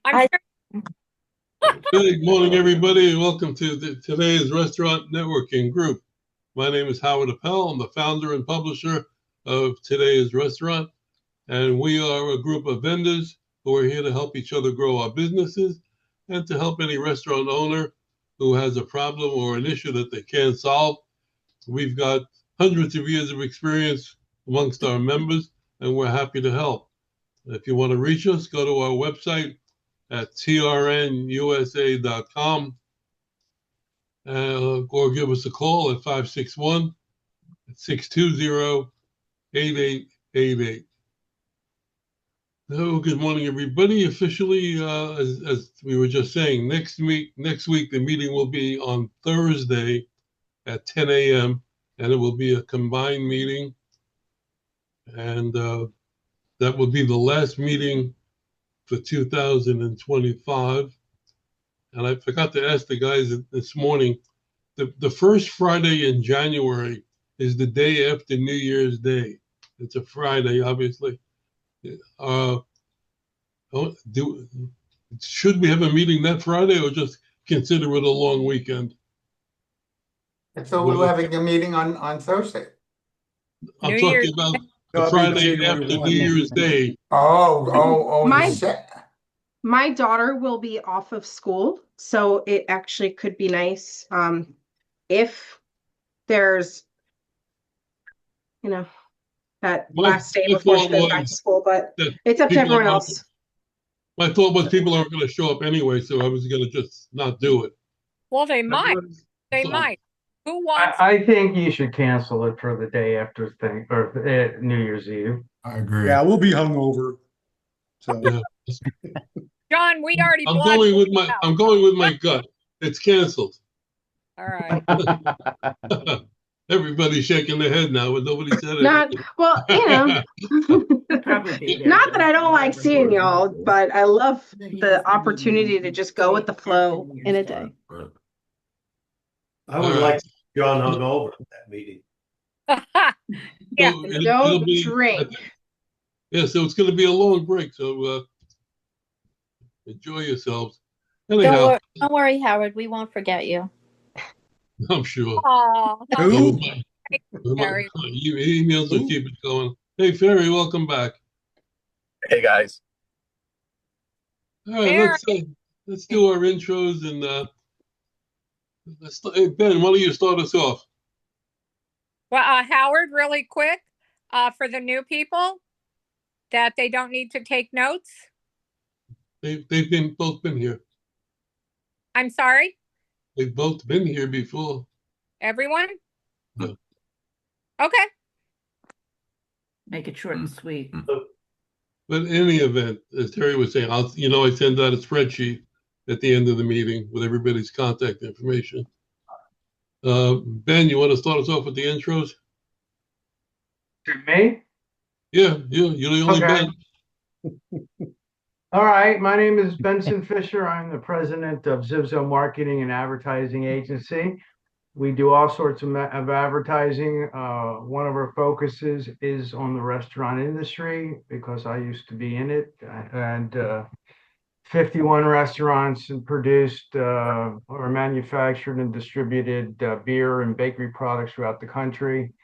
I'm Good morning, everybody, and welcome to today's Restaurant Networking Group. My name is Howard Appell. I'm the founder and publisher of Today's Restaurant, and we are a group of vendors who are here to help each other grow our businesses and to help any restaurant owner who has a problem or an issue that they can't solve. We've got hundreds of years of experience amongst our members, and we're happy to help. If you want to reach us, go to our website at trnusa.com or give us a call at 561-620-8888. Oh, good morning, everybody. Officially, as we were just saying, next week the meeting will be on Thursday at 10 a.m. and it will be a combined meeting, and that will be the last meeting for 2025. And I forgot to ask the guys this morning, the first Friday in January is the day after New Year's Day. It's a Friday, obviously. Should we have a meeting that Friday or just consider it a long weekend? I thought we were having a meeting on Thursday. I'm talking about the Friday after New Year's Day. My daughter will be off of school, so it actually could be nice if there's, that last day before she goes back to school, but it's up to everyone else. My thought was people aren't going to show up anyway, so I was going to just not do it. Well, they might. They might. Who wants? I think you should cancel it for the day after New Year's Eve. I agree. Yeah, we'll be hungover. So. Yeah. John, we already. I'm going with my gut. It's canceled. All right. Everybody's shaking their head now, but nobody said it. Not that I don't like seeing y'all, but I love the opportunity to just go with the flow in a day. I would like John hungover at that meeting. Yeah. So don't drink. Yeah, so it's going to be a long break. So enjoy yourselves. Anyhow, don't worry, Howard. We won't forget you. I'm sure. Who? Your emails will keep it going. Hey, Ferry, welcome back. Hey, guys. All right, let's do our intros and hey, Ben, why don't you start us off? Well, Howard, really quick, for the new people, that they don't need to take notes. They've both been here. I'm sorry? They've both been here before. Everyone? No. Okay. Make it short and sweet. But in any event, as Terry was saying, I send out a spreadsheet at the end of the meeting with everybody's contact information. Ben, you want to start us off with the intros? To me? Yeah, you're the only Ben. All right, my name is Benson Fisher. I'm the president of Zivzo Marketing and Advertising Agency. We do all sorts of advertising. One of our focuses is on the restaurant industry because I used to be in it, and 51 restaurants and produced or manufactured and distributed beer and bakery products throughout the country.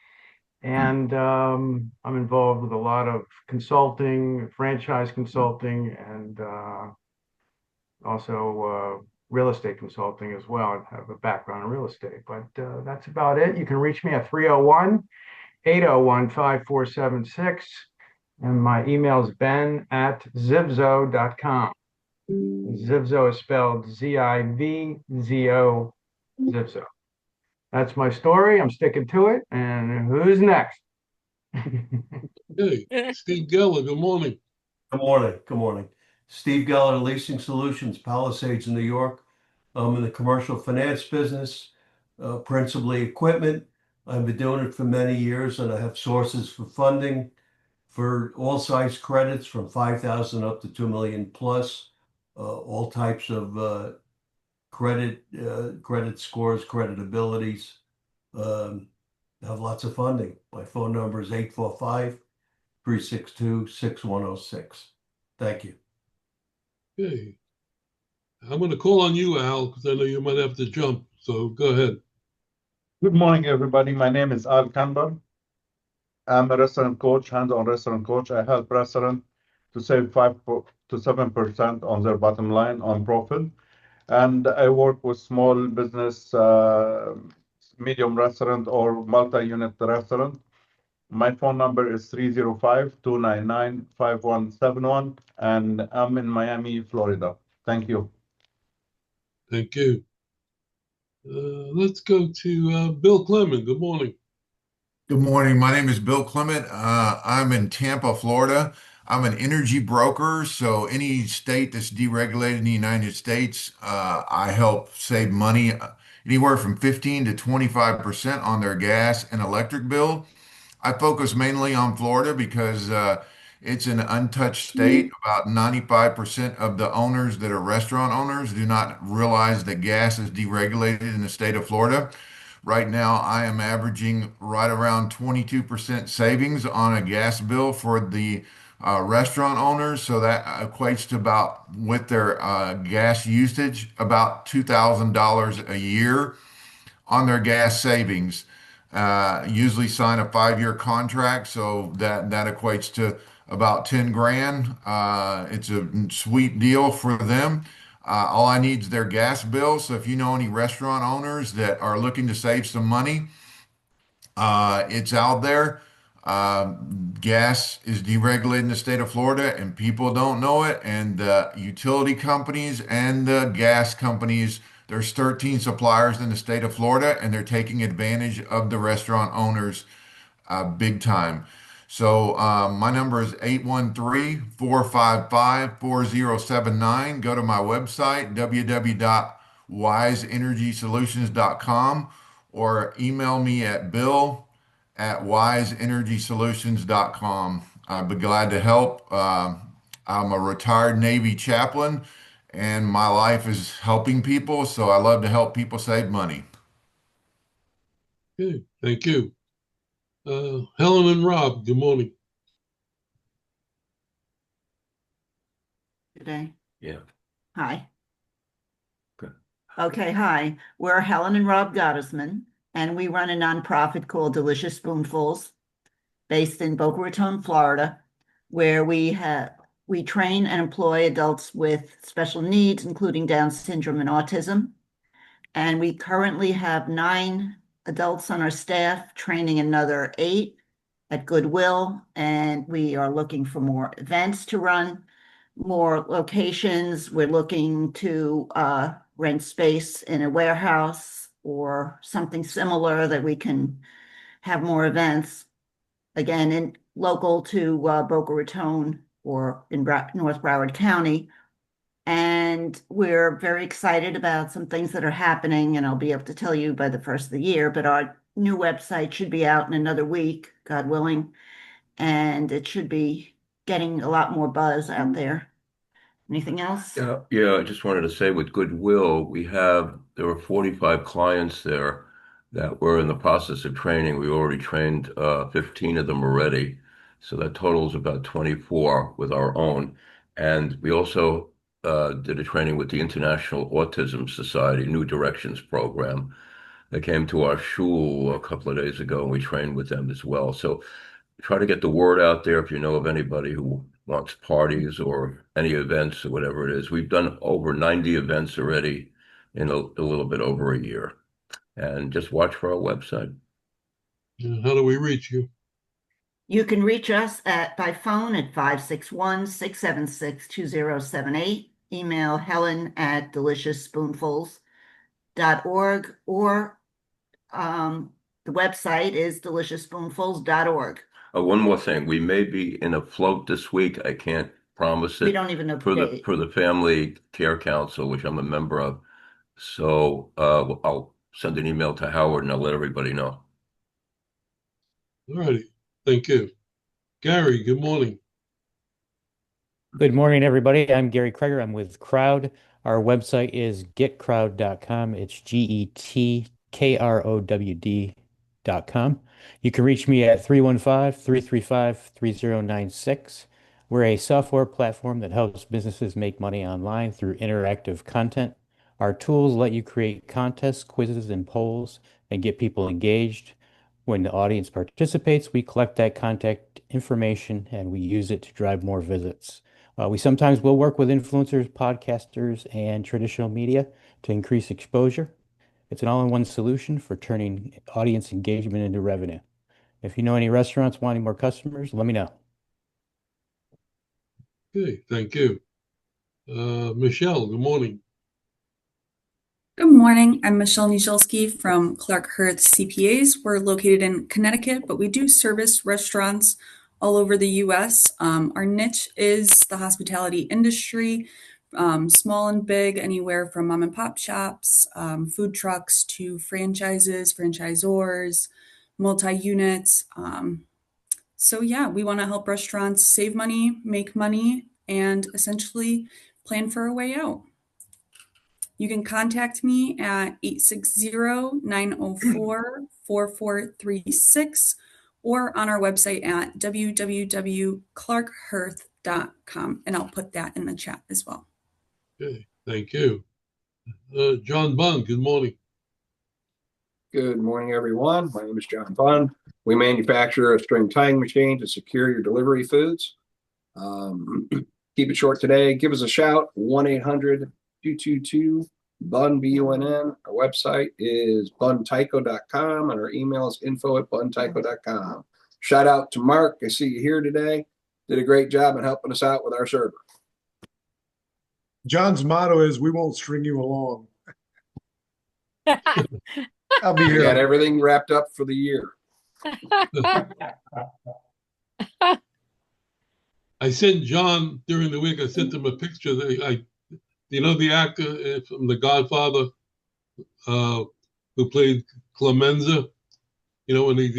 And I'm involved with a lot of consulting, franchise consulting, and also real estate consulting as well. I have a background in real estate, but that's about it. You can reach me at 301-801-5476. And my email is ben@zivzo.com. Zivzo is spelled Zivzo, Zivzo. That's my story. I'm sticking to it. And who's next? Hey, Steve Geller, good morning. Good morning. Good morning. Steve Geller, Leasing Solutions, Palisades, New York. I'm in the commercial finance business, principally equipment. I've been doing it for many years, and I have sources for funding for all size credits from 5,000 up to 2 million plus, all types of credit scores, credit abilities. Have lots of funding. My phone number is 845-362-6106. Thank you. Hey, I'm going to call on you, Al, because I know you might have to jump. So go ahead. Good morning, everybody. My name is Al Kanbar. I'm a restaurant coach, hands-on restaurant coach. I help restaurants to save 5 to 7% on their bottom line on profit. And I work with small business, medium restaurant or multi-unit restaurant. My phone number is 305-299-5171, and I'm in Miami, Florida. Thank you. Thank you. Let's go to Bill Clement. Good morning. Good morning. My name is Bill Clement. I'm in Tampa, Florida. I'm an energy broker, so any state that's deregulated in the United States, I help save money anywhere from 15 to 25% on their gas and electric bill. I focus mainly on Florida because it's an untouched state. About 95% of the owners that are restaurant owners do not realize that gas is deregulated in the state of Florida. Right now, I am averaging right around 22% savings on a gas bill for the restaurant owners. So that equates to about, with their gas usage, about $2,000 a year on their gas savings. Usually sign a 5-year contract, so that equates to about 10 grand. It's a sweet deal for them. All I need is their gas bill. So if you know any restaurant owners that are looking to save some money, it's out there. Gas is deregulated in the state of Florida, and people don't know it. And utility companies and the gas companies, there's 13 suppliers in the state of Florida, and they're taking advantage of the restaurant owners big time. So my number is 813-455-4079. Go to my website, www.wiseenergysolutions.com, or email me at bill@wiseenergysolutions.com. I'd be glad to help. I'm a retired Navy chaplain, and my life is helping people, so I love to help people save money. Okay, thank you. Helen and Rob, good morning. Today. Yeah. Hi. Good. Okay, hi. We're Helen and Rob Gottesman, and we run a nonprofit called Delicious Spoonfuls, based in Boca Raton, Florida, where we train and employ adults with special needs, including Down syndrome and autism. And we currently have 9 adults on our staff, training another 8 at Goodwill, and we are looking for more events to run, more locations. We're looking to rent space in a warehouse or something similar that we can have more events, again, in local to Boca Raton or in North Broward County. And we're very excited about some things that are happening, and I'll be able to tell you by the first of the year, but our new website should be out in another week, God willing, and it should be getting a lot more buzz out there. Anything else? Yeah, I just wanted to say with Goodwill, there were 45 clients there that were in the process of training. We already trained 15 of them already. So that totals about 24 with our own. And we also did a training with the International Autism Society New Directions program. They came to our shul a couple of days ago, and we trained with them as well. So try to get the word out there if you know of anybody who wants parties or any events or whatever it is. We've done over 90 events already in a little bit over a year. And just watch for our website. How do we reach you? You can reach us by phone at 561-676-2078. Email helen@deliciousspoonfuls.org, or the website is deliciousspoonfuls.org. One more thing, we may be in a float this week. I can't promise it. We don't even know for the date. For the Family Care Council, which I'm a member of. So I'll send an email to Howard and I'll let everybody know. All righty, thank you. Gary, good morning. Good morning, everybody. I'm Gary Kreger. I'm with Crowd. Our website is getcrowd.com. It's GETKROWD.com. You can reach me at 315-335-3096. We're a software platform that helps businesses make money online through interactive content. Our tools let you create contests, quizzes, and polls and get people engaged. When the audience participates, we collect that contact information and we use it to drive more visits. We sometimes will work with influencers, podcasters, and traditional media to increase exposure. It's an all-in-one solution for turning audience engagement into revenue. If you know any restaurants wanting more customers, let me know. Okay, thank you. Michelle, good morning. Good morning. I'm Michelle Nizielski from Clark Hurth CPAs. We're located in Connecticut, but we do service restaurants all over the U.S. Our niche is the hospitality industry, small and big, anywhere from mom and pop shops, food trucks to franchises, franchisors, multi-units. So yeah, we want to help restaurants save money, make money, and essentially plan for a way out. You can contact me at 860-904-4436 or on our website at www.clarkhurth.com. And I'll put that in the chat as well. Okay, thank you. John Bunn, good morning. Good morning, everyone. My name is John Bunn. We manufacture a string tying machine to secure your delivery foods. Keep it short today. Give us a shout, 1-800-222-BUNN, B-U-N-N. Our website is buntyco.com and our email is info@buntyco.com. Shout out to Mark. I see you here today. Did a great job in helping us out with our server. John's motto is, we won't string you along. I'll be We here. got everything wrapped up for the year. I sent John during the week, I sent him a picture that the actor from The Godfather who played Clemenza, when he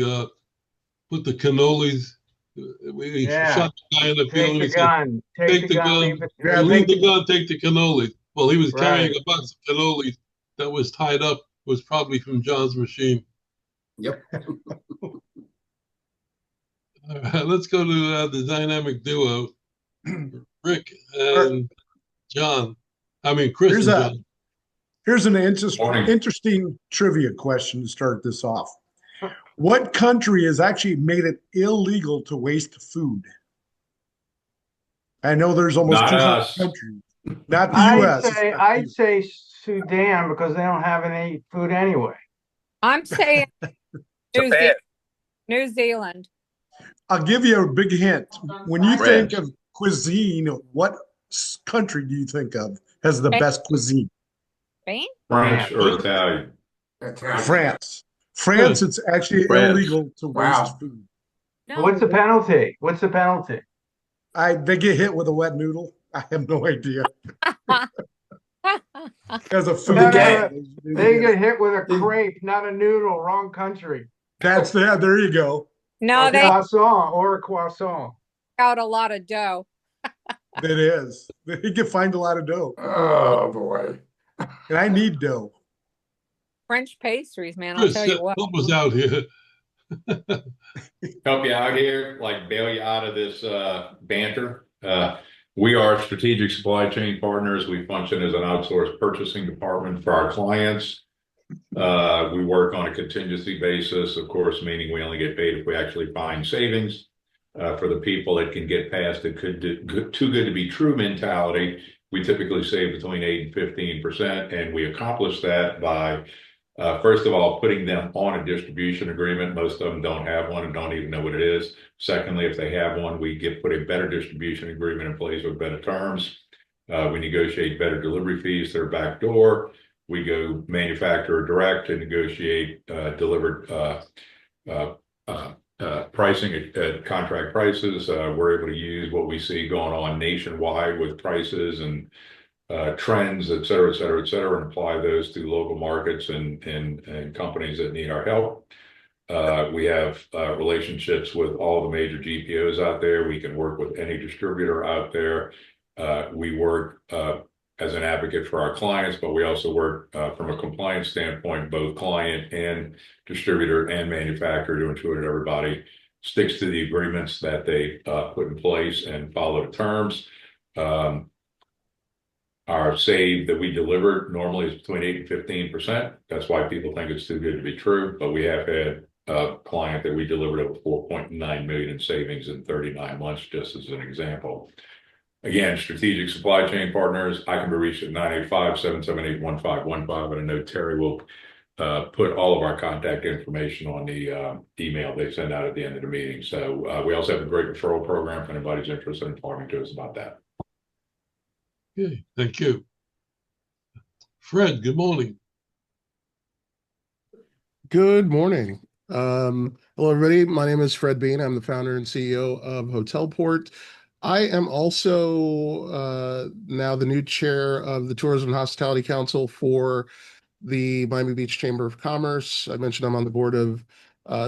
put the cannolis, he shot the guy in the field. Take the gun. Take the gun. Leave the gun, take the cannolis. Well, he was carrying a box of cannolis that was tied up, was probably from John's machine. Yep. All right, let's go to the dynamic duo, Rick and John. Chris and John. Here's an interesting trivia question to start this off. What country has actually made it illegal to waste food? I know there's almost 200 countries. Not the U.S. I'd say Sudan, because they don't have any food anyway. I'm saying New Zealand. I'll give you a big hint. When you think of cuisine, what country do you think of as the best cuisine? Spain? French or Italian? France. France, it's actually illegal to waste food. No. What's the penalty? What's the penalty? They get hit with a wet noodle. I have no idea. As a food, they get hit with a crepe, not a noodle. Wrong country. That's that. There you go. No, they croissant or a croissant. Out a lot of dough. It is. You can find a lot of dough. Oh boy. And I need dough. French pastries, man. I'll tell you what. Help us out here. Help you out here, like bail you out of this banter. We are strategic supply chain partners. We function as an outsourced purchasing department for our clients. We work on a contingency basis, of course, meaning we only get paid if we actually find savings. For the people that can get past it, too good to be true mentality, we typically save between 8 and 15%, and we accomplish that by first of all, putting them on a distribution agreement. Most of them don't have one and don't even know what it is. Secondly, if they have one, we put a better distribution agreement in place with better terms. We negotiate better delivery fees that are backdoor. We go manufacturer direct and negotiate delivered pricing at contract prices. We're able to use what we see going on nationwide with prices and trends, et cetera, et cetera, et cetera, and apply those to local markets and companies that need our help. We have relationships with all the major GPOs out there. We can work with any distributor out there. We work as an advocate for our clients, but we also work from a compliance standpoint, both client and distributor and manufacturer, to ensure that everybody sticks to the agreements that they put in place and follow the terms. Our save that we delivered normally is between 8 and 15%. That's why people think it's too good to be true. But we have had a client that we delivered over 4.9 million in savings in 39 months, just as an example. Again, strategic supply chain partners, I can be reached at 985-778-1515. And I know Terry will put all of our contact information on the email they send out at the end of the meeting. So we also have a great referral program if anybody's interested in talking to us about that. Okay, thank you. Fred, good morning. Good morning. Hello, everybody. My name is Fred Bean. I'm the founder and CEO of Hotelport. I am also now the new chair of the Tourism and Hospitality Council for the Miami Beach Chamber of Commerce. I mentioned I'm on the board of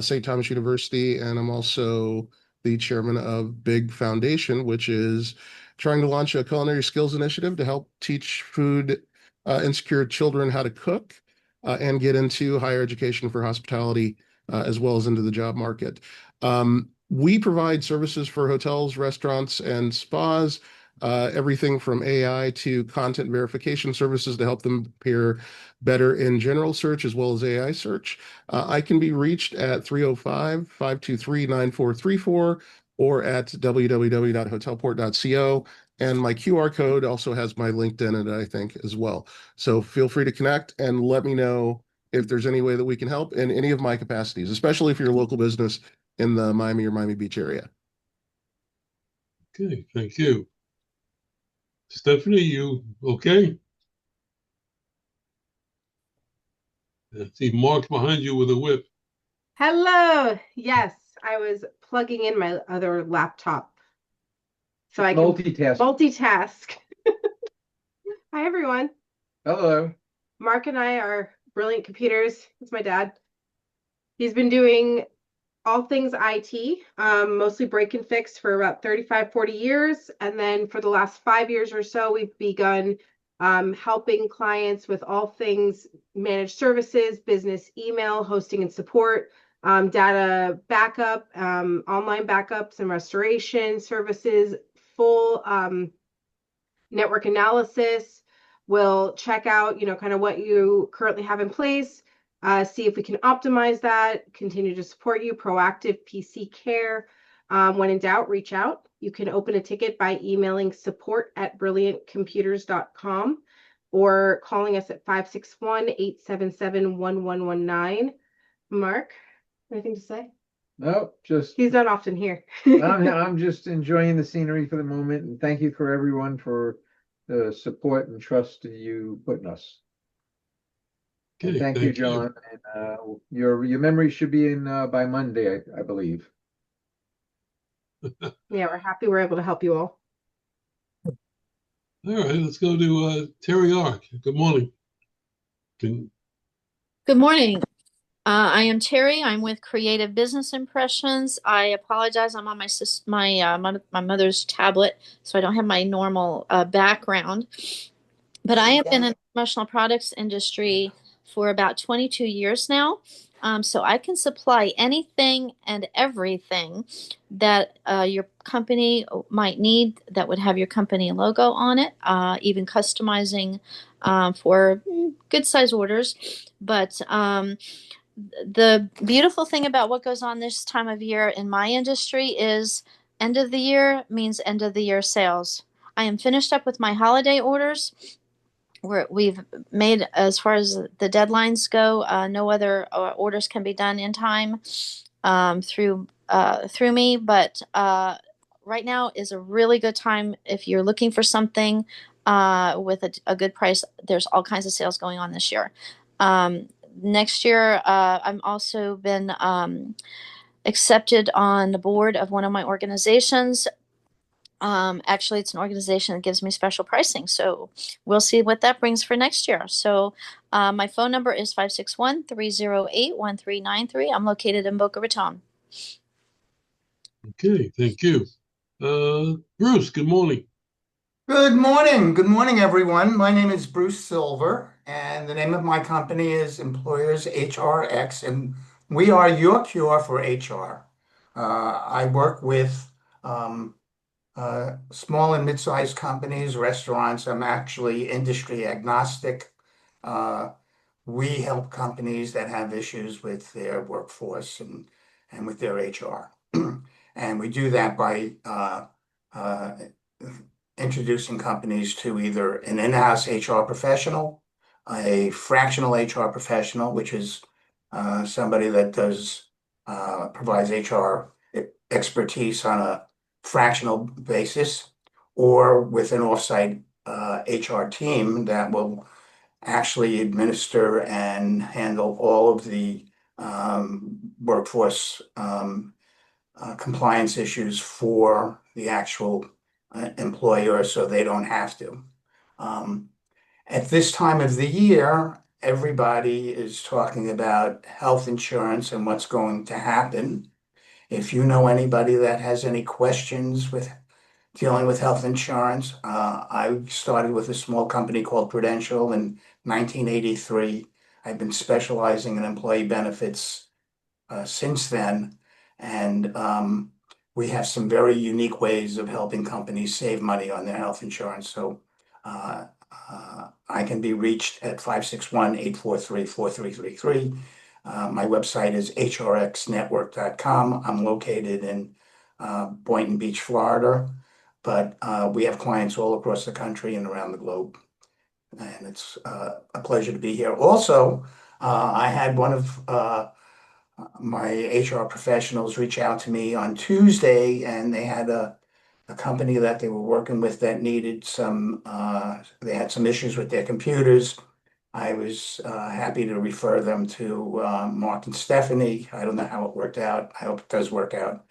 St. Thomas University, and I'm also the chairman of Big Foundation, which is trying to launch a culinary skills initiative to help teach food insecure children how to cook and get into higher education for hospitality as well as into the job market. We provide services for hotels, restaurants, and spas, everything from AI to content verification services to help them appear better in general search as well as AI search. I can be reached at 305-523-9434 or at www.hotelport.co. And my QR code also has my LinkedIn in it, I think, as well. So feel free to connect and let me know if there's any way that we can help in any of my capacities, especially if you're a local business in the Miami or Miami Beach area. Okay, thank you. Stephanie, you okay? I see Mark behind you with a whip. Hello. Yes, I was plugging in my other laptop so I can multitask. Hi, everyone. Hello. Mark and I are Brilliant Computers. It's my dad. He's been doing all things IT, mostly break and fix for about 35, 40 years. And then for the last 5 years or so, we've begun helping clients with all things managed services, business email, hosting and support, data backup, online backups and restoration services, full network analysis. We'll check out, kind of what you currently have in place, see if we can optimize that, continue to support you, proactive PC care. When in doubt, reach out. You can open a ticket by emailing support@brilliantcomputers.com or calling us at 561-877-1119. Mark, anything to say? No, just He's not often here. I'm just enjoying the scenery for the moment, and thank you for everyone for the support and trust that you put in us. Okay, thank you, John. And your memory should be in by Monday, I believe. Yeah, we're happy we're able to help you all. All right, let's go to Terry Ark. Good morning. Good morning. I am Terry. I'm with Creative Business Impressions. I apologize. I'm on my mother's tablet, so I don't have my normal background. But I have been in the promotional products industry for about 22 years now. So I can supply anything and everything that your company might need that would have your company logo on it, even customizing for good size orders. But the beautiful thing about what goes on this time of year in my industry is end of the year means end of the year sales. I am finished up with my holiday orders. We've made, as far as the deadlines go, no other orders can be done in time through me. But right now is a really good time if you're looking for something with a good price. There's all kinds of sales going on this year. Next year, I'm also been accepted on the board of one of my organizations. Actually, it's an organization that gives me special pricing. So we'll see what that brings for next year. So my phone number is 561-308-1393. I'm located in Boca Raton. Okay, thank you. Bruce, good morning. Good morning. Good morning, everyone. My name is Bruce Silver, and the name of my company is Employers HRX, and we are your cure for HR. I work with small and mid-sized companies, restaurants. I'm actually industry agnostic. We help companies that have issues with their workforce and with their HR. And we do that by introducing companies to either an in-house HR professional, a fractional HR professional, which is somebody that provides HR expertise on a fractional basis, or with an offsite HR team that will actually administer and handle all of the workforce compliance issues for the actual employer so they don't have to. At this time of the year, everybody is talking about health insurance and what's going to happen. If you know anybody that has any questions with dealing with health insurance, I started with a small company called Prudential in 1983. I've been specializing in employee benefits since then, and we have some very unique ways of helping companies save money on their health insurance. So I can be reached at 561-843-4333. My website is hrxnetwork.com. I'm located in Boynton Beach, Florida, but we have clients all across the country and around the globe. And it's a pleasure to be here. Also, I had one of my HR professionals reach out to me on Tuesday, and they had a company that they were working with that needed they had some issues with their computers. I was happy to refer them to Mark and Stephanie. I don't know how it worked out. I hope it does work out.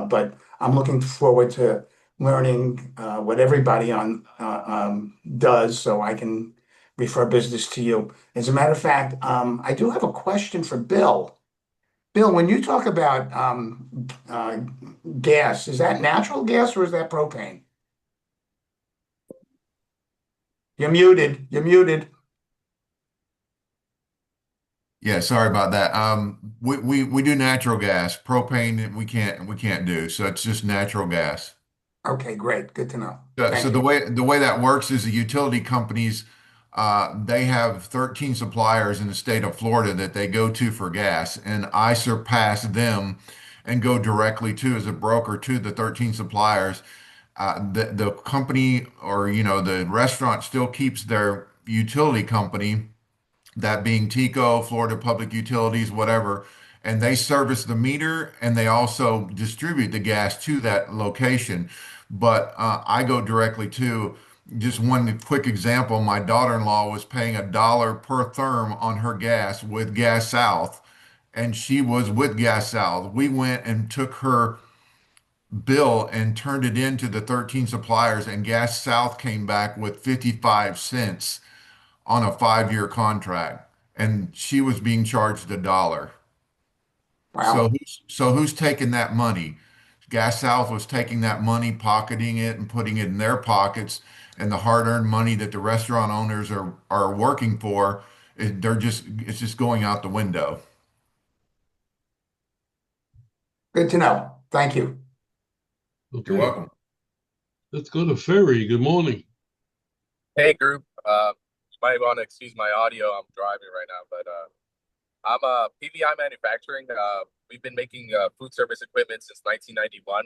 But I'm looking forward to learning what everybody does so I can refer business to you. As a matter of fact, I do have a question for Bill. Bill, when you talk about gas, is that natural gas or is that propane? You're muted. You're muted. Yeah, sorry about that. We do natural gas. Propane we can't do. So it's just natural gas. Okay, great. Good to know. So Thank the you. way that works is the utility companies, they have 13 suppliers in the state of Florida that they go to for gas, and I surpass them and go directly to as a broker to the 13 suppliers. The company, or the restaurant, still keeps their utility company, that being Tico, Florida Public Utilities, whatever, and they service the meter and they also distribute the gas to that location. But I go directly to, just one quick example, my daughter-in-law was paying $1 per therm on her gas with Gas South, and she was with Gas South. We went and took her bill and turned it into the 13 suppliers, and Gas South came back with 55 cents on a 5-year contract, and she was being charged $1. Wow. So who's taking that money? Gas South was taking that money, pocketing it, and putting it in their pockets, and the hard-earned money that the restaurant owners are working for, it's just going out the window. Good to know. Thank you. Okay. You're welcome. Let's go to Ferry. Good morning. Hey, group. You might want to excuse my audio. I'm driving right now, but I'm a PVI manufacturing. We've been making food service equipment since 1991.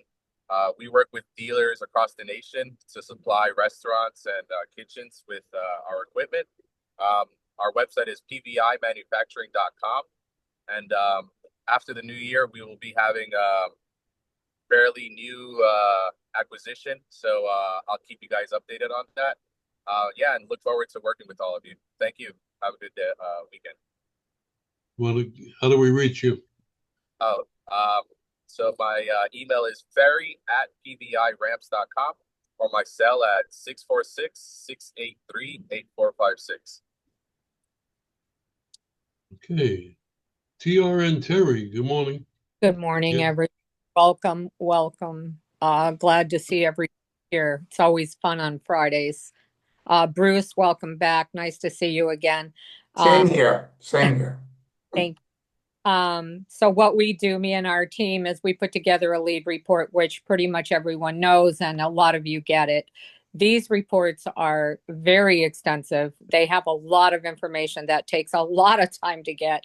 We work with dealers across the nation to supply restaurants and kitchens with our equipment. Our website is pvimanufacturing.com. And after the new year, we will be having fairly new acquisition. So I'll keep you guys updated on that. Yeah, and look forward to working with all of you. Thank you. Have a good day, weekend. How do we reach you? Oh, so my email is ferry@pviramps.com, or my cell at 646-683-8456. Okay. TRN Terry, good morning. Good morning, Yeah. everyone. Welcome, welcome. Glad to see everyone here. It's always fun on Fridays. Bruce, welcome back. Nice to see you again. Same here. Same here. Thank you. So what we do, me and our team, is we put together a lead report, which pretty much everyone knows, and a lot of you get it. These reports are very extensive. They have a lot of information that takes a lot of time to get.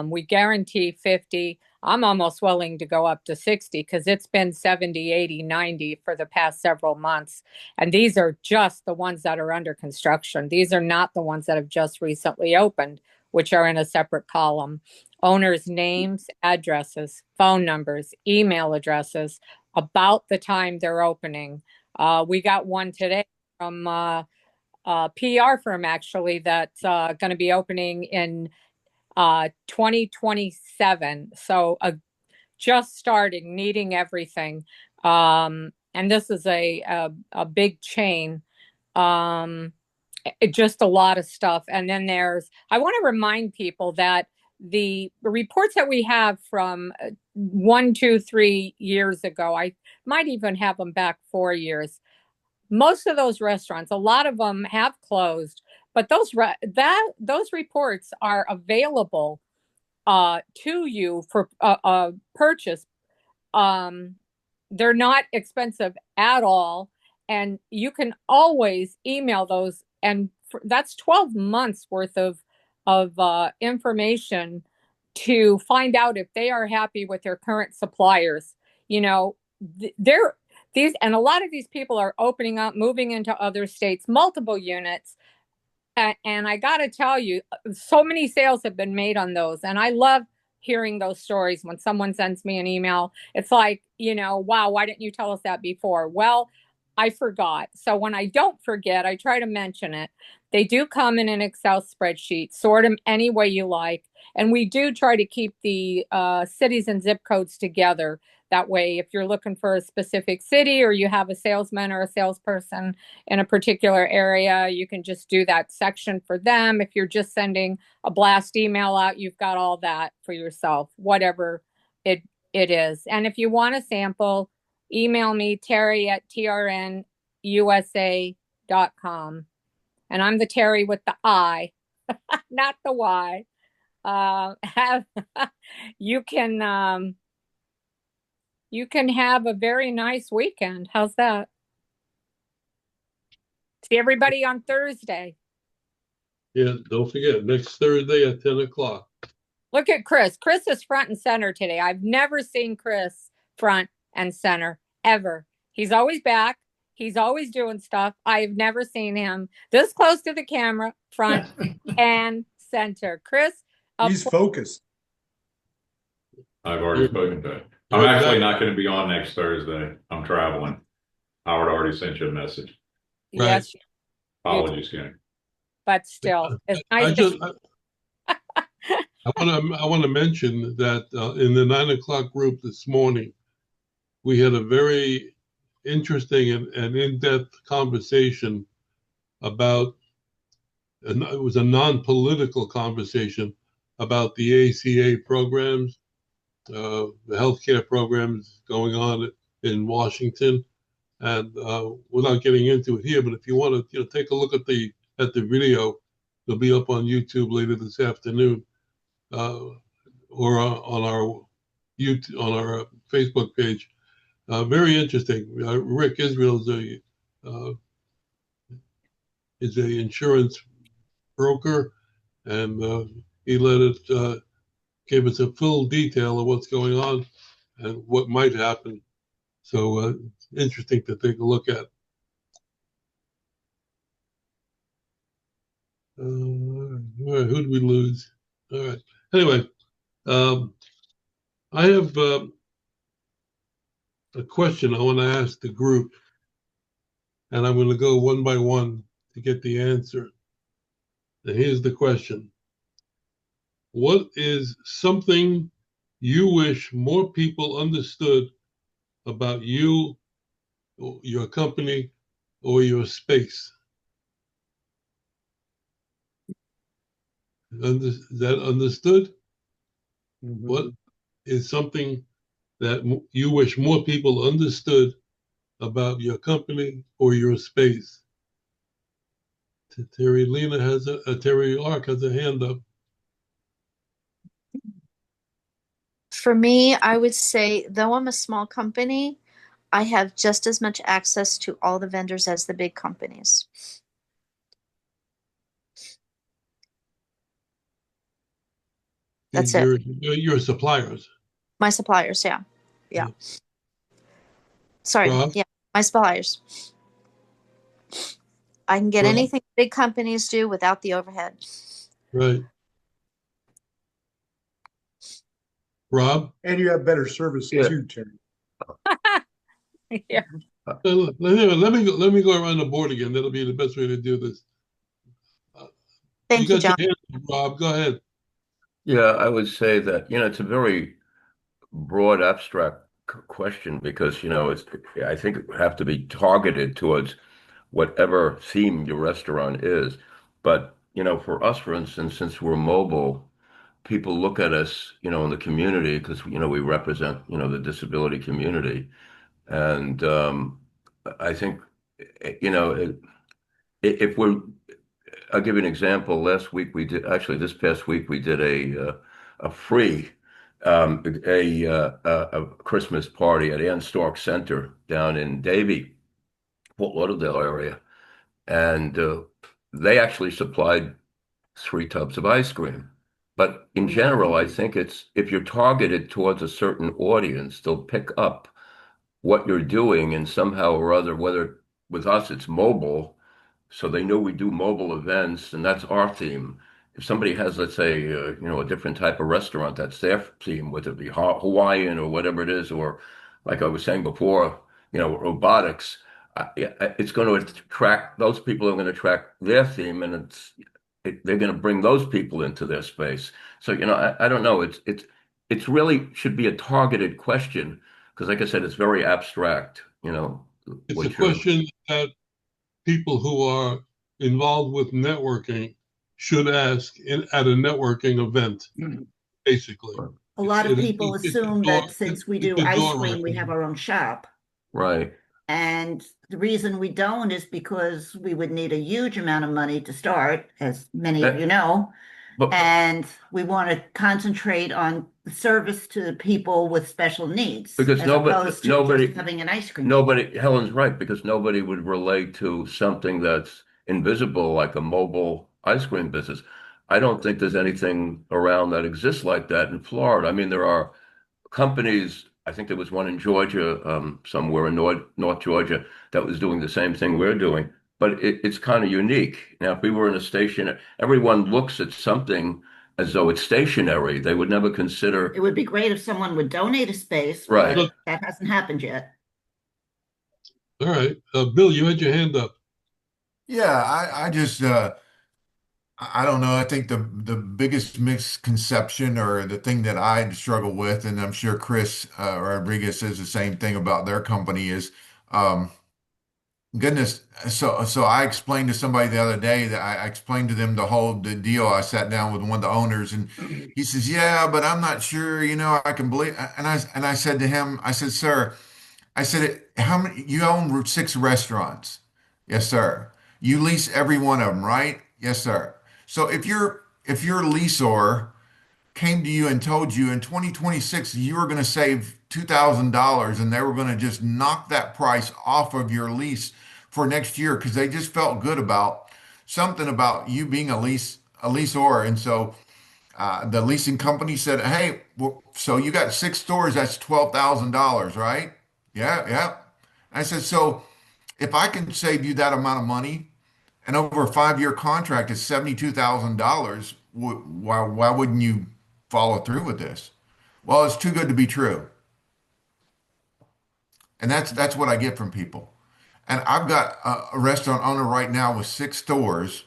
We guarantee 50. I'm almost willing to go up to 60 because it's been 70, 80, 90 for the past several months. And these are just the ones that are under construction. These are not the ones that have just recently opened, which are in a separate column. Owners' names, addresses, phone numbers, email addresses, about the time they're opening. We got one today from a PR firm, actually, that's going to be opening in 2027. So just starting, needing everything. And this is a big chain. Just a lot of stuff. And then I want to remind people that the reports that we have from 1, 2, 3 years ago, I might even have them back 4 years. Most of those restaurants, a lot of them have closed, but those reports are available to you for purchase. They're not expensive at all, and you can always email those, and that's 12 months worth of information to find out if they are happy with their current suppliers. You know, and a lot of these people are opening up, moving into other states, multiple units. And I got to tell you, so many sales have been made on those. And I love hearing those stories when someone sends me an email. It's like, wow, why didn't you tell us that before? Well, I forgot. So when I don't forget, I try to mention it. They do come in an Excel spreadsheet, sort them any way you like. And we do try to keep the cities and zip codes together. That way, if you're looking for a specific city or you have a salesman or a salesperson in a particular area, you can just do that section for them. If you're just sending a blast email out, you've got all that for yourself, whatever it is. And if you want a sample, email me, terry@trnusa.com. And I'm the Terry with the I, not the Y. You can have a very nice weekend. How's that? See everybody on Thursday. Yeah, don't forget, next Thursday at 10 o'clock. Look at Chris. Chris is front and center today. I've never seen Chris front and center, ever. He's always back. He's always doing stuff. I've never seen him this close to the camera, front and center. Chris. He's focused. I've already spoken to him. I'm actually not going to be on next Thursday. I'm traveling. Howard already sent you a message. Yes. Apologies, gang. But still, it's nice. I want to mention that in the 9 o'clock group this morning, we had a very interesting and in-depth conversation about, and it was a non-political conversation about the ACA programs, the healthcare programs going on in Washington. And without getting into it here, but if you want to take a look at the video, it'll be up on YouTube later this afternoon, or on our Facebook page. Very interesting. Rick Israel is a insurance broker, and he gave us a full detail of what's going on and what might happen. So interesting to take a look at. All right, who did we lose? All right. Anyway, I have a question I want to ask the group, and I'm going to go one by one to get the answer. And here's the question. What is something you wish more people understood about you, your company, or your space? Is that understood? Mm-hmm. What is something that you wish more people understood about your company or your space? Terry Ark has a hand up. For me, I would say, though I'm a small company, I have just as much access to all the vendors as the big companies. That's it. Your suppliers. My suppliers, yeah. Yeah. Yeah. Sorry. Rob? Yeah, my suppliers. I can get Rob? anything big companies do without the overhead. Right. Rob? And you have better service too, Terry. Yeah. Let me go around the board again. That'll be the best way to do this. Thank you, got John. your hand up, Rob. Go ahead. Yeah, I would say that, it's a very broad, abstract question because, I think it would have to be targeted towards whatever theme your restaurant is. But, for us, for instance, since we're mobile, people look at us, in the community because, we represent, the disability community. And I think, if we're, I'll give you an example. Last week we did, actually this past week we did a free a Christmas party at Ann Stark Center down in Davie, Fort Lauderdale area, and they actually supplied 3 tubs of ice cream. But in general, I think it's if you're targeted towards a certain audience, they'll pick up what you're doing, and somehow or other, whether with us it's mobile. So they know we do mobile events, and that's our theme. If somebody has, let's say, a different type of restaurant, that's their theme, whether it be Hawaiian or whatever it is, or like I was saying before, robotics. It's going to attract those people are going to attract their theme, and they're going to bring those people into their space. So I don't know. It's really should be a targeted question because, like I said, it's very abstract. It's a question that people who are involved with networking should ask at a networking event, basically. A lot of people assume that since we do ice cream, we have our own shop. Right. And the reason we don't is because we would need a huge amount of money to start, as many of you know. And we want to concentrate on the service to people with special needs, because as nobody, opposed to nobody, just having an ice cream. nobody, Helen's right, because nobody would relate to something that's invisible, like a mobile ice cream business. I don't think there's anything around that exists like that in Florida. I mean, there are companies, I think there was one in Georgia, somewhere in North Georgia, that was doing the same thing we're doing, but it's kind of unique. Now, if we were in a station, everyone looks at something as though it's stationary. They would never consider. It would be great if someone would donate a space, Right. but that hasn't happened yet. All right. Bill, you had your hand up. Yeah, I just I don't know. I think the biggest misconception or the thing that I struggle with, and I'm sure Chris Rodriguez says the same thing about their company, is goodness. So I explained to somebody the other day that I explained to them the deal. I sat down with one of the owners, and he says, "Yeah, but I'm not sure. I can believe." And I said to him, I said, "Sir," I said, "How many? You own 6 restaurants?" "Yes, sir." "You lease every one of them, right?" "Yes, sir." So if your leaseor came to you and told you in 2026 you were going to save $2,000 and they were going to just knock that price off of your lease for next year because they just felt good about something about you being a leaseor, and so the leasing company said, "Hey, well, so you got 6 stores, that's $12,000, right?" "Yeah, yeah." I said, "So if I can save you that amount of money, and over a 5-year contract is $72,000, why wouldn't you follow through with this?" "Well, it's too good to be true." And that's what I get from people. And I've got a restaurant owner right now with 6 stores,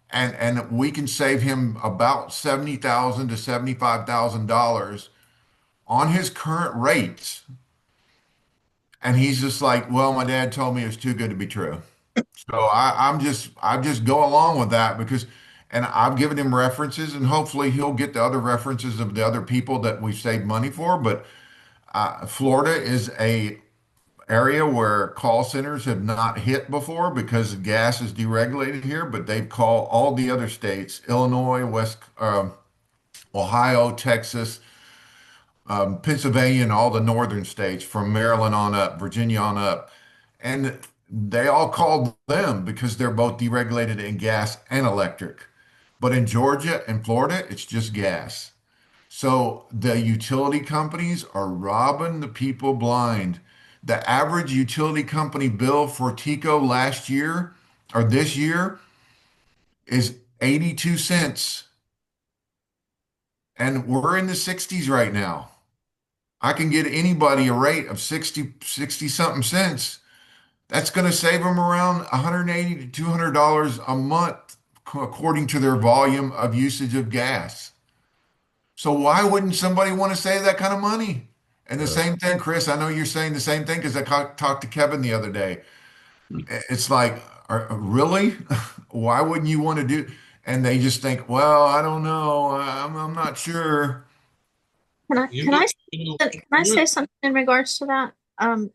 and we can save him about $70,000 to $75,000 on his current rates. And he's just like, "Well, my dad told me it's too good to be true." So I just go along with that and I've given him references, and hopefully he'll get the other references of the other people that we saved money for. But Florida is a area where call centers have not hit before because gas is deregulated here, but they've called all the other states, Illinois, Ohio, Texas, Pennsylvania and all the northern states, from Maryland on up, Virginia on up. And they all called them because they're both deregulated in gas and electric. But in Georgia and Florida, it's just gas. So the utility companies are robbing the people blind. The average utility company bill for Tico last year or this year is 82 cents. And we're in the 60s right now. I can get anybody a rate of 60 something cents. That's going to save them around $180 to $200 a month, according to their volume of usage of gas. So why wouldn't somebody want to save that kind of money? And the same thing, Chris, I know you're saying the same thing because I talked to Kevin the other day. It's like, really? Why wouldn't you want to do? And they just think, well, I don't know. I'm not sure. Can I say something in regards to that?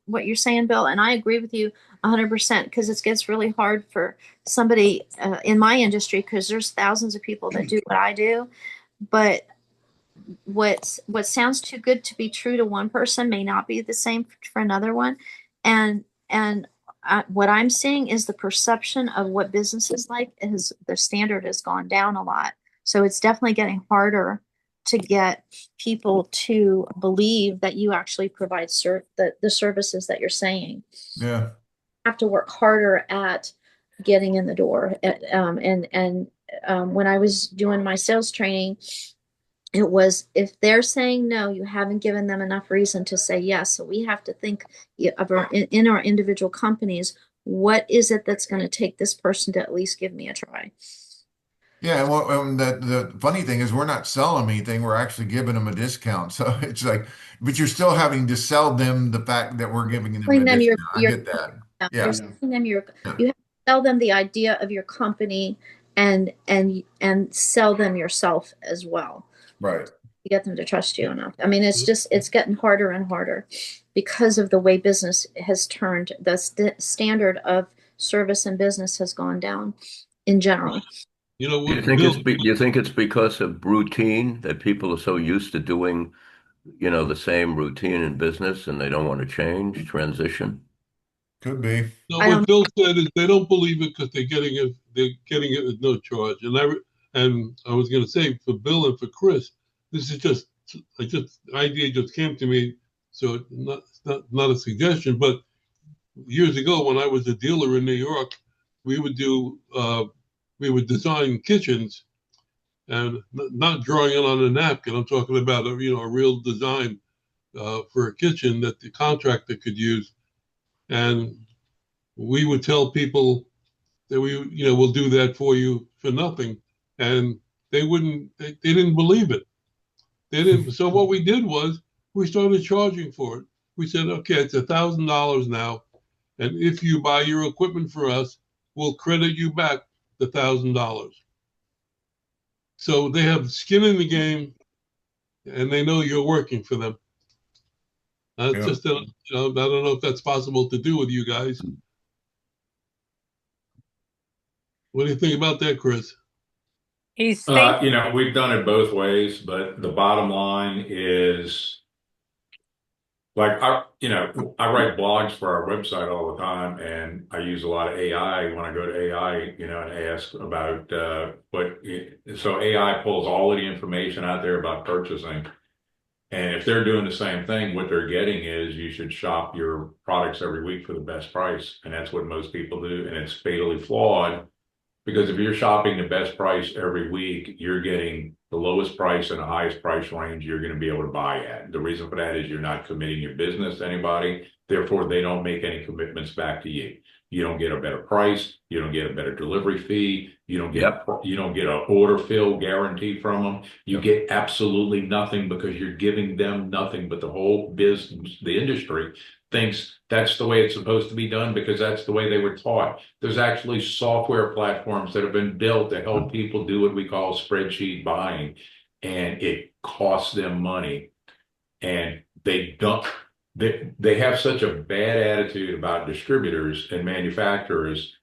What you're saying, Bill, and I agree with you 100% because it gets really hard for somebody in my industry because there's thousands of people that do what I do, but what sounds too good to be true to one person may not be the same for another one, and what I'm seeing is the perception of what business is like is the standard has gone down a lot, so it's definitely getting harder to get people to believe that you actually provide the services that you're saying. Yeah. Have to work harder at getting in the door. When I was doing my sales training, it was if they're saying no, you haven't given them enough reason to say yes. So we have to think of in our individual companies, what is it that's going to take this person to at least give me a try? Yeah, and the funny thing is we're not selling them anything. We're actually giving them a discount. So it's like, but you're still having to sell them the fact that we're giving them a discount. I get that. You're selling them you have to sell them the idea of your company and sell them yourself as well. Right. You get them to trust you enough. I mean, it's getting harder and harder because of the way business has turned. The standard of service and business has gone down in general. You think it's because of routine that people are so used to doing, the same routine in business and they don't want to change, transition? Could be. No, what Bill said is they don't believe it because they're getting it. They're getting it at no charge. And I was going to say for Bill and for Chris, this is just the idea just came to me. So not a suggestion, but years ago when I was a dealer in New York, we would design kitchens and not drawing it on a napkin. I'm talking about a real design for a kitchen that the contractor could use. And we would tell people that we'll do that for you for nothing. And they didn't believe it. They didn't. So what we did was we started charging for it. We said, okay, it's $1,000 now. And if you buy your equipment for us, we'll credit you back the $1,000. So they have skin in the game and they know you're working for them. Just, I don't know if that's possible to do with you guys. What do you think about that, Chris? He's we've done it both ways, but the bottom line is like I write blogs for our website all the time, and I use a lot of AI when I go to AI, and ask about so AI pulls all of the information out there about purchasing. And if they're doing the same thing, what they're getting is you should shop your products every week for the best price. And that's what most people do. And it's fatally flawed because if you're shopping the best price every week, you're getting the lowest price and the highest price range you're going to be able to buy at. The reason for that is you're not committing your business to anybody. Therefore, they don't make any commitments back to you. You don't get a better price. You don't get a better delivery fee. You don't get an order fill guarantee from them. You get absolutely nothing because you're giving them nothing. But the whole business, the industry, thinks that's the way it's supposed to be done because that's the way they were taught. There's actually software platforms that have been built to help people do what we call spreadsheet buying, and it costs them money. And they don't. They have such a bad attitude about distributors and manufacturers.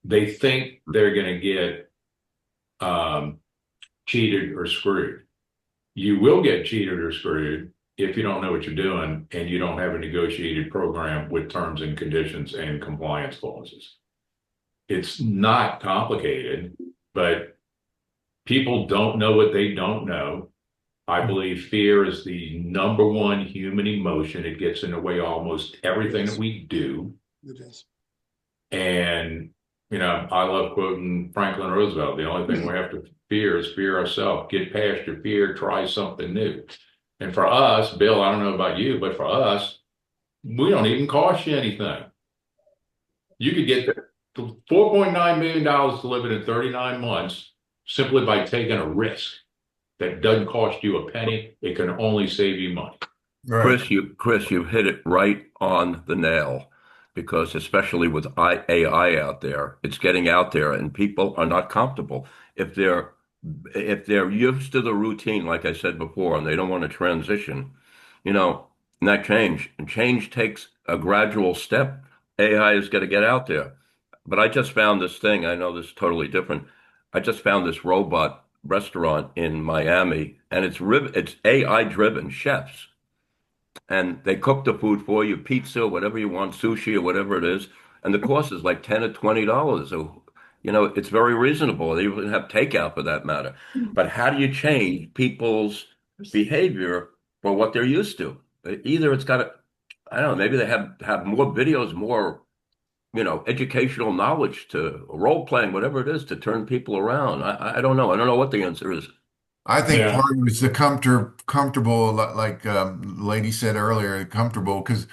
They think they're going to get cheated or screwed. You will get cheated or screwed if you don't know what you're doing and you don't have a negotiated program with terms and conditions and compliance clauses. It's not complicated, but people don't know what they don't know. I believe fear is the number one human emotion. It gets in the way of almost everything that we do. It is. And, you know, I love quoting Franklin Roosevelt. The only thing we have to fear is fear ourselves. Get past your fear, try something new. And for us, Bill, I don't know about you, but for us, we don't even cost you anything. You could get $4.9 million delivered in 39 months simply by taking a risk that doesn't cost you a penny. It can only save you money. Right. Chris, you hit it right on the nail, because especially with AI out there, it's getting out there and people are not comfortable. If they're used to the routine, like I said before, and they don't want to transition, and that change takes a gradual step. AI is going to get out there. But I just found this thing. I know this is totally different. I just found this robot restaurant in Miami, and it's AI driven chefs, and they cook the food for you, pizza, whatever you want, sushi or whatever it is, and the cost is like $10 or $20. So, it's very reasonable. They even have takeout for that matter. But how do you change people's behavior for what they're used to? Either it's got to, I don't know, maybe they have more videos, more, educational knowledge to role playing, whatever it is, to turn people around. I don't know. I don't know what the answer is. I think Yeah. part of it is the comfortable, like the lady said earlier, comfortable, because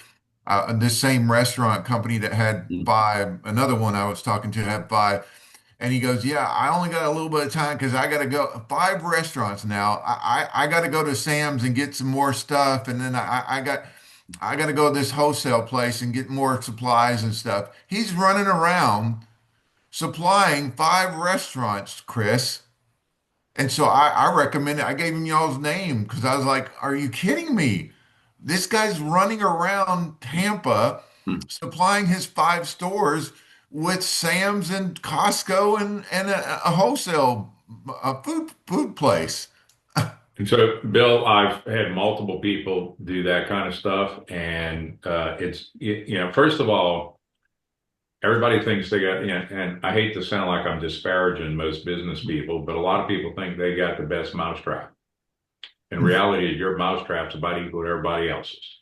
this same restaurant company that had five, another one I was talking to had five, and he goes, "Yeah, I only got a little bit of time because I got to go five restaurants now. I got to go to Sam's and get some more stuff, and then I got to go to this wholesale place and get more supplies and stuff." He's running around supplying five restaurants, Chris. And so I recommended, I gave him y'all's name because I was like, are you kidding me? This guy's running around Tampa supplying his five stores with Sam's and Costco and a wholesale food place. And so, Bill, I've had multiple people do that kind of stuff. And first of all, everybody thinks they got, and I hate to sound like I'm disparaging most business people, but a lot of people think they got the best mousetrap. In reality, your mousetrap's about equal to everybody else's.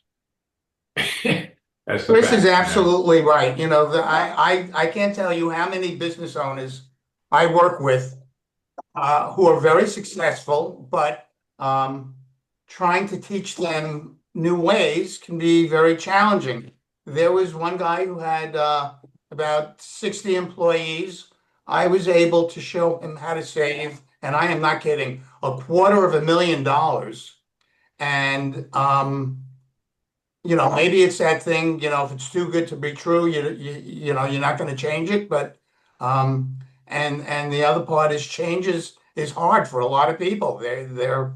That's the Chris fact, is absolutely right. I can't tell you how many business owners I work with who are very successful, but trying to teach them new ways can be very challenging. There was one guy who had about 60 employees. I was able to show him how to save, and I am not kidding, $250,000. And maybe it's that thing, if it's too good to be true, you're not going to change it. But and the other part is change is hard for a lot of people. They're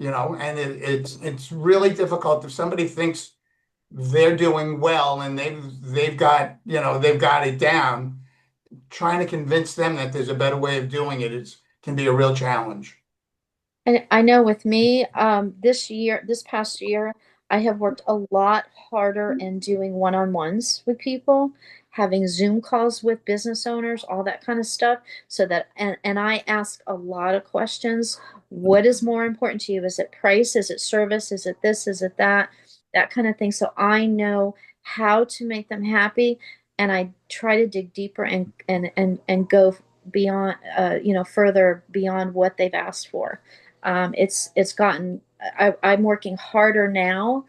and it's really difficult if somebody thinks they're doing well and they've got it down. Trying to convince them that there's a better way of doing it can be a real challenge. And I know with me, this past year, I have worked a lot harder in doing one-on-ones with people, having Zoom calls with business owners, all that kind of stuff. So that, and I ask a lot of questions. What is more important to you? Is it price? Is it service? Is it this? Is it that? That kind of thing. So I know how to make them happy, and I try to dig deeper and go beyond, further beyond what they've asked for. It's gotten, I'm working harder now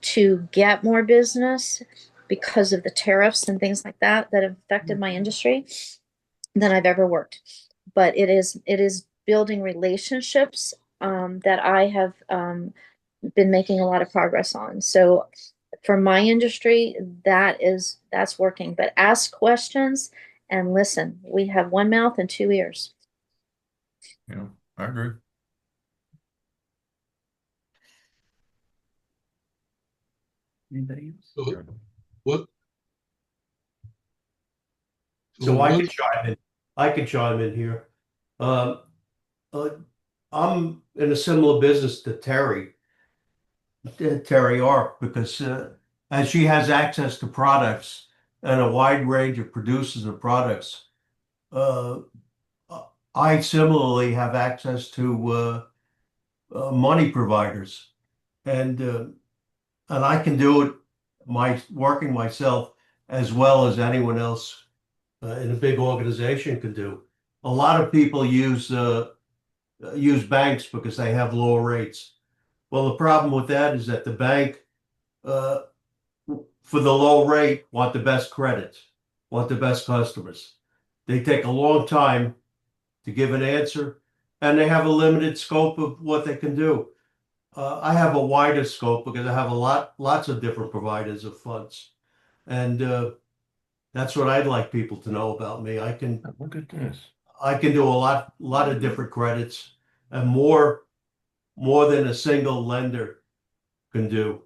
to get more business because of the tariffs and things like that have affected my industry than I've ever worked. But it is building relationships that I have been making a lot of progress on. So for my industry, that's working. But ask questions and listen. We have one mouth and two ears. Yeah, I agree. Anybody else? So, what? So I can chime in here. I'm in a similar business to Terry Ark, because as she has access to products and a wide range of producers of products, uh, I similarly have access to money providers, and I can do it working myself as well as anyone else in a big organization can do. A lot of people use banks because they have lower rates. Well, the problem with that is that the bank, uh, for the low rate, want the best credits, want the best customers. They take a long time to give an answer, and they have a limited scope of what they can do. I have a wider scope because I have lots of different providers of funds, and that's what I'd like people to know about me. Look at this. I can do a lot of different credits, and more than a single lender can do.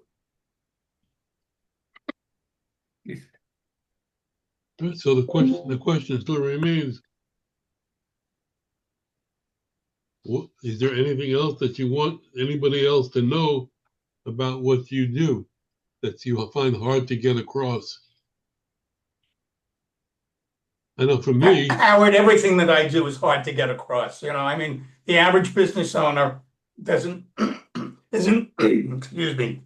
So the question still remains: is there anything else that you want anybody else to know about what you do that you find hard to get across? I know for me, Howard, everything that I do is hard to get across. I mean, the average business owner isn't excuse me,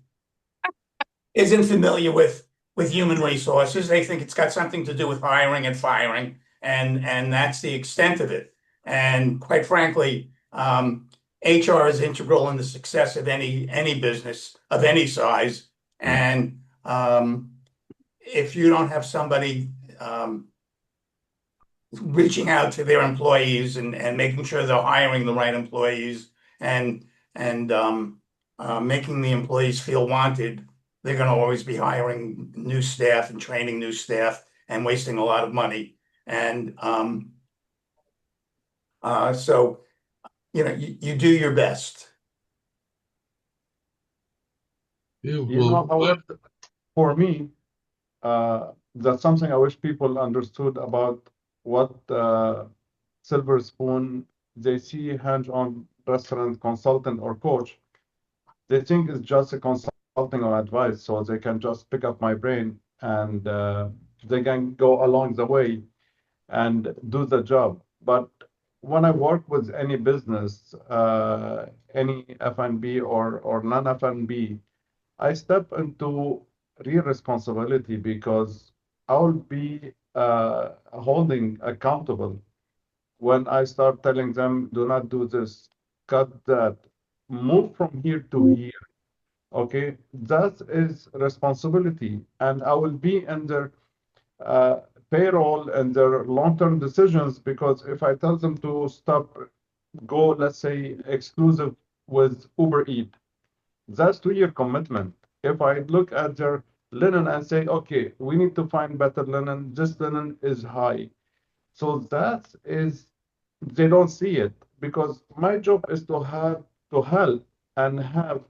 isn't familiar with human resources. They think it's got something to do with hiring and firing, and that's the extent of it. And quite frankly, HR is integral in the success of any business of any size. And if you don't have somebody reaching out to their employees and making sure they're hiring the right employees and making the employees feel wanted, they're going to always be hiring new staff and training new staff and wasting a lot of money. And so, you do your best. However, for me, that's something I wish people understood about what Silver Spoon, they see hands-on restaurant consultant or coach. They think it's just a consulting or advice, so they can just pick up my brain and they can go along the way and do the job. But when I work with any business, any F&B or non-F&B, I step into real responsibility because I'll be holding accountable when I start telling them, do not do this, cut that, move from here to here. Okay, that is responsibility, and I will be in their payroll and their long-term decisions, because if I tell them to stop, go, let's say, exclusive with Uber Eats, that's 2-year commitment. If I look at their linen and say, okay, we need to find better linen, this linen is high. So that is, they don't see it, because my job is to help and have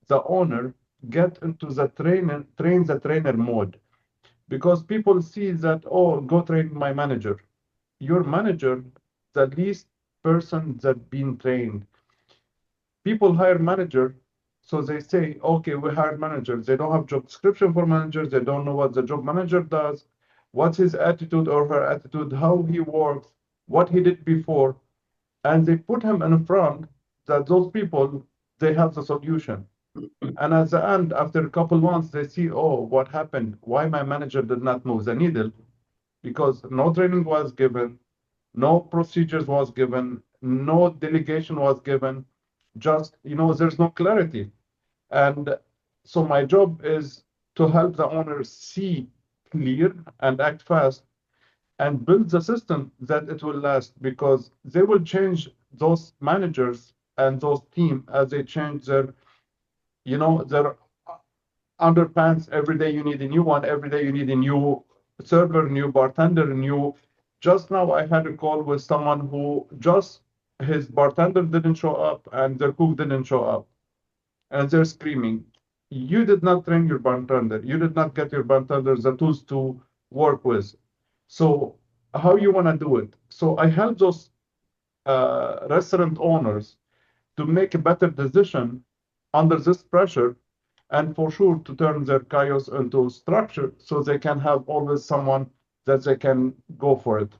the owner get into the train the trainer mode. Because people see that, oh, go train my manager. Your manager, the least person that been trained. People hire manager, so they say, okay, we hired manager. They don't have job description for manager. They don't know what the job manager does, what's his attitude or her attitude, how he works, what he did before. And they put him in front that those people, they have the solution. And at the end, after a couple months, they see, oh, what happened? Why my manager did not move the needle? Because no training was given, no procedures was given, no delegation was given. Just, there's no clarity. And so my job is to help the owner see clear and act fast and build the system that it will last, because they will change those managers and those teams as they change their underpants. Every day you need a new one. Every day you need a new server, new bartender, Just now I had a call with someone who his bartender didn't show up and their cook didn't show up. And they're screaming, you did not train your bartender. You did not get your bartender the tools to work with. So how you want to do it? So I help those restaurant owners to make a better decision under this pressure, and for sure to turn their chaos into structure so they can have always someone that they can go for it.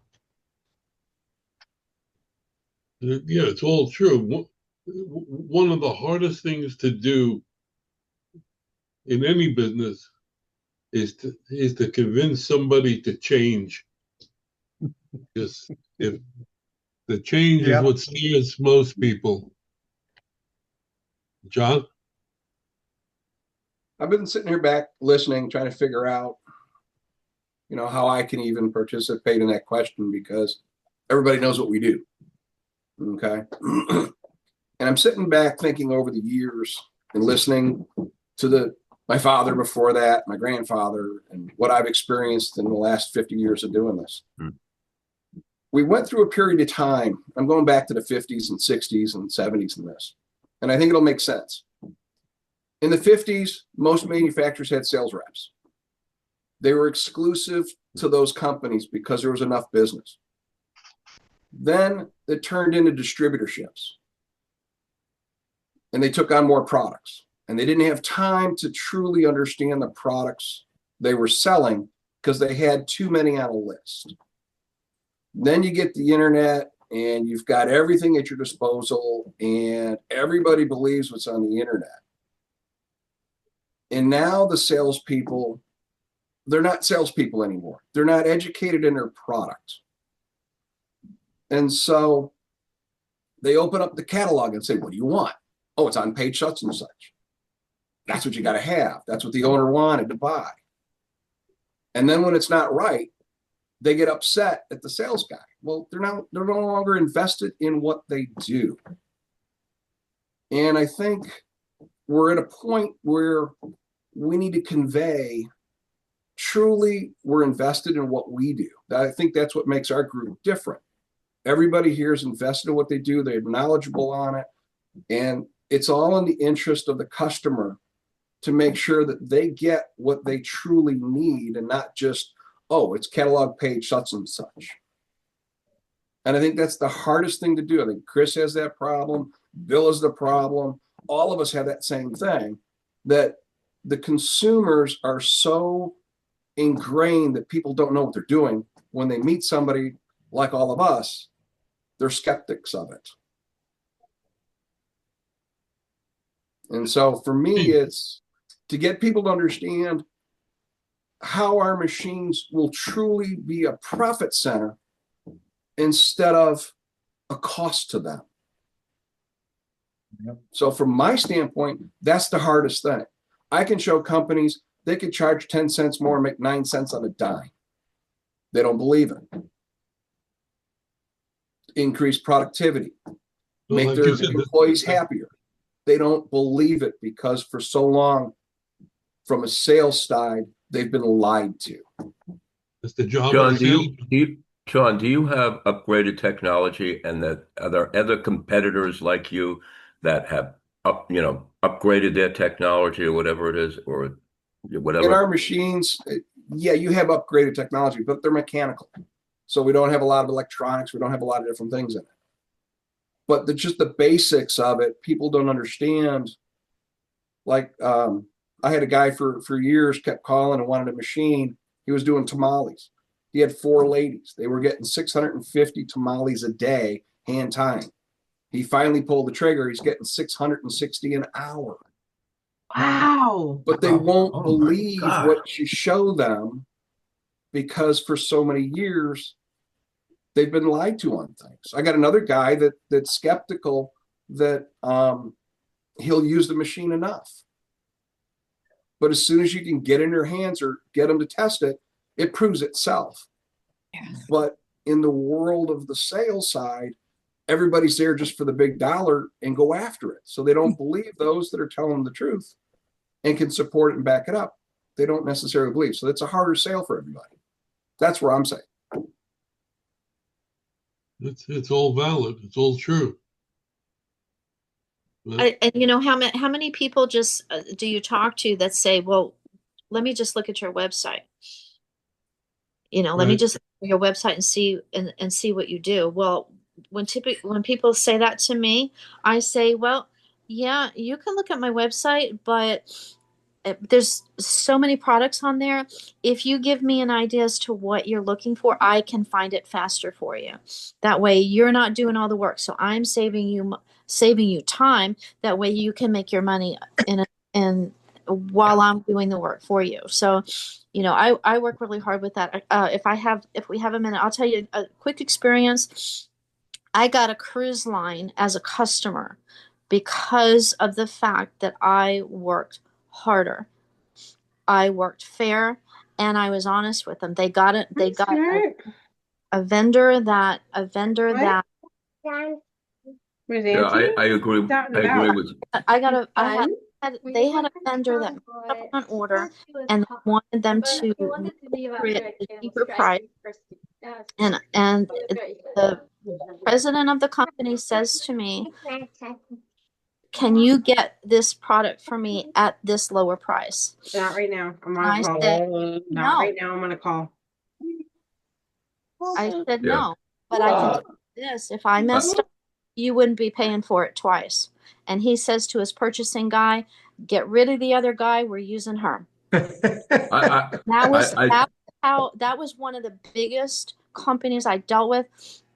Yeah, it's all true. One of the hardest things to do in any business is to convince somebody to change. Just if the change is what scares most people. John? I've been sitting here back listening, trying to figure out, you know, how I can even participate in that question, because everybody knows what we do. Okay. And I'm sitting back thinking over the years and listening to my father before that, my grandfather, and what I've experienced in the last 50 years of doing this. We went through a period of time. I'm going back to the 50s and 60s and 70s in this, and I think it'll make sense. In the 50s, most manufacturers had sales reps. They were exclusive to those companies because there was enough business. Then it turned into distributorships, and they took on more products, and they didn't have time to truly understand the products they were selling because they had too many on a list. Then you get the internet, and you've got everything at your disposal, and everybody believes what's on the internet. And now the salespeople, they're not salespeople anymore. They're not educated in their product. And so they open up the catalog and say, what do you want? Oh, it's on page such and such. That's what you got to have. That's what the owner wanted to buy. And then when it's not right, they get upset at the sales guy. Well, they're no longer invested in what they do. And I think we're at a point where we need to convey truly we're invested in what we do. I think that's what makes our group different. Everybody here is invested in what they do. They're knowledgeable on it. And it's all in the interest of the customer to make sure that they get what they truly need, and not just, oh, it's catalog page such and such. And I think that's the hardest thing to do. I think Chris has that problem. Bill has the problem. All of us have that same thing, that the consumers are so ingrained that people don't know what they're doing. When they meet somebody like all of us, they're skeptics of it. And so for me, it's to get people to understand how our machines will truly be a profit center instead of a cost to them. Yep. So from my standpoint, that's the hardest thing. I can show companies they could charge 10 cents more and make 9 cents on a dime. They don't believe it. Increase productivity, make their employees happier. They don't believe it because for so long, from a sales side, they've been lied to. Mr. John, John, do you have upgraded technology, and that are there other competitors like you that have upgraded their technology or whatever it is, or whatever? In our machines, yeah, you have upgraded technology, but they're mechanical. So we don't have a lot of electronics. We don't have a lot of different things in it. But just the basics of it, people don't understand. Like I had a guy for years kept calling and wanted a machine. He was doing tamales. He had 4 ladies. They were getting 650 tamales a day, hand tying. He finally pulled the trigger. He's getting 660 an hour. Wow. But they won't believe what you show them, because for so many years they've been lied to on things. I got another guy that's skeptical that he'll use the machine enough. But as soon as you can get in their hands or get them to test it, it proves itself. Yes. But in the world of the sales side, everybody's there just for the big dollar and go after it. So they don't believe those that are telling them the truth and can support it and back it up. They don't necessarily believe. So it's a harder sale for everybody. That's where I'm saying. It's all valid. It's all true. And you know, how many people just do you talk to that say, well, let me just look at your website. You know, let me just look at your website and see what you do. Well, when people say that to me, I say, well, yeah, you can look at my website, but there's so many products on there. If you give me an idea as to what you're looking for, I can find it faster for you. That way you're not doing all the work. So I'm saving you time. That way you can make your money while I'm doing the work for you. So, I work really hard with that. If we have a minute, I'll tell you a quick experience. I got a cruise line as a customer because of the fact that I worked harder. I worked fair, and I was honest with them. They got it. They got a vendor that Yeah, I agree. I agree with you. They had a vendor that made up on order and wanted them to create a cheaper price. And the president of the company says to me, can you get this product for me at this lower price? Not right now. I'm on I a call. said, Not no. right now. I'm on a call. I said, Yeah. no, but I can do this. If I messed up, you wouldn't be paying for it twice. And he says to his purchasing guy, get rid of the other guy. We're using her. That was one of the biggest companies I dealt with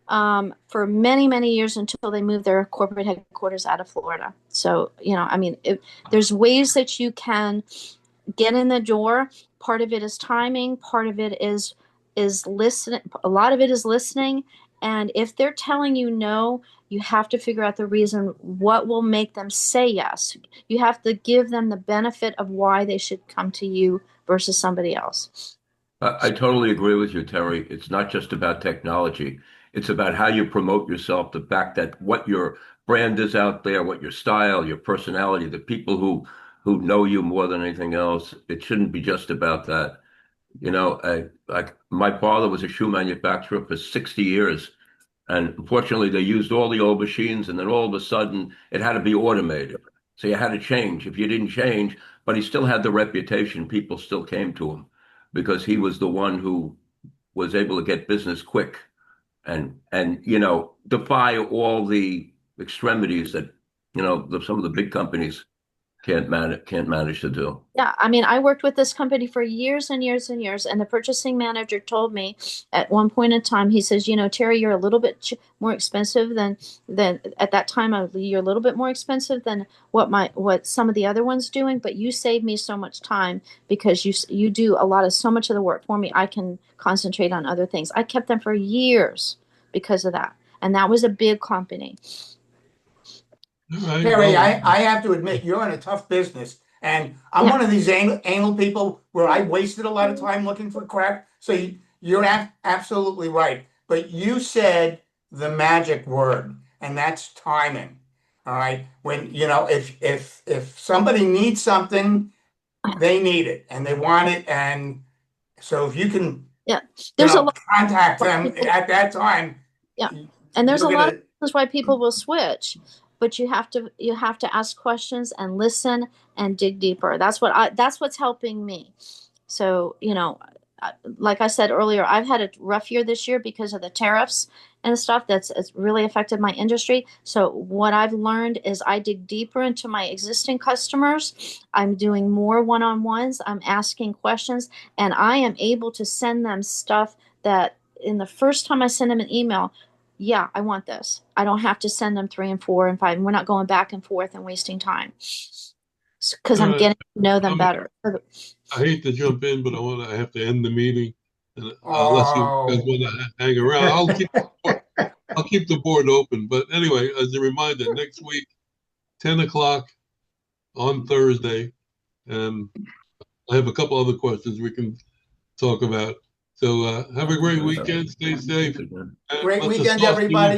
for many, many years until they moved their corporate headquarters out of Florida. So, there's ways that you can get in the door. Part of it is timing. Part of it is listening. A lot of it is listening. And if they're telling you no, you have to figure out the reason, what will make them say yes. You have to give them the benefit of why they should come to you versus somebody else. I totally agree with you, Terry. It's not just about technology. It's about how you promote yourself, the fact that what your brand is out there, what your style, your personality, the people who know you more than anything else. It shouldn't be just about that. My father was a shoe manufacturer for 60 years. And unfortunately, they used all the old machines, and then all of a sudden it had to be automated. So you had to change. If you didn't change, but he still had the reputation, people still came to him because he was the one who was able to get business quick and defy all the extremities that some of the big companies can't manage to do. Yeah, I worked with this company for years and years and years, and the purchasing manager told me at one point in time, he says, Terry, you're a little bit more expensive than at that time. You're a little bit more expensive than what some of the other ones doing, but you save me so much time because you do so much of the work for me. I can concentrate on other things. I kept them for years because of that, and that was a big company. Terry, I have to admit, you're in a tough business. And I'm one of these anal people where I wasted a lot of time looking for crap. So you're absolutely right. But you said the magic word, and that's timing. All right. When, if somebody needs something, they need it and they want it. And so if you can contact them at that time. Yeah. And there's a lot of reasons why people will switch. But you have to ask questions and listen and dig deeper. That's what's helping me. So, like I said earlier, I've had a rough year this year because of the tariffs and stuff it's really affected my industry. So what I've learned is I dig deeper into my existing customers. I'm doing more one-on-ones. I'm asking questions, and I am able to send them stuff that in the first time I send them an email, yeah, I want this. I don't have to send them 3 and 4 and 5. We're not going back and forth and wasting time because I'm getting to know them better. I hate to jump in, but I have to end the meeting. And unless you guys want to hang around, I'll keep the board open. But anyway, as a reminder, next week, 10 o'clock on Thursday, and I have a couple other questions we can talk about. So have a great weekend. Stay safe. Great weekend, everybody.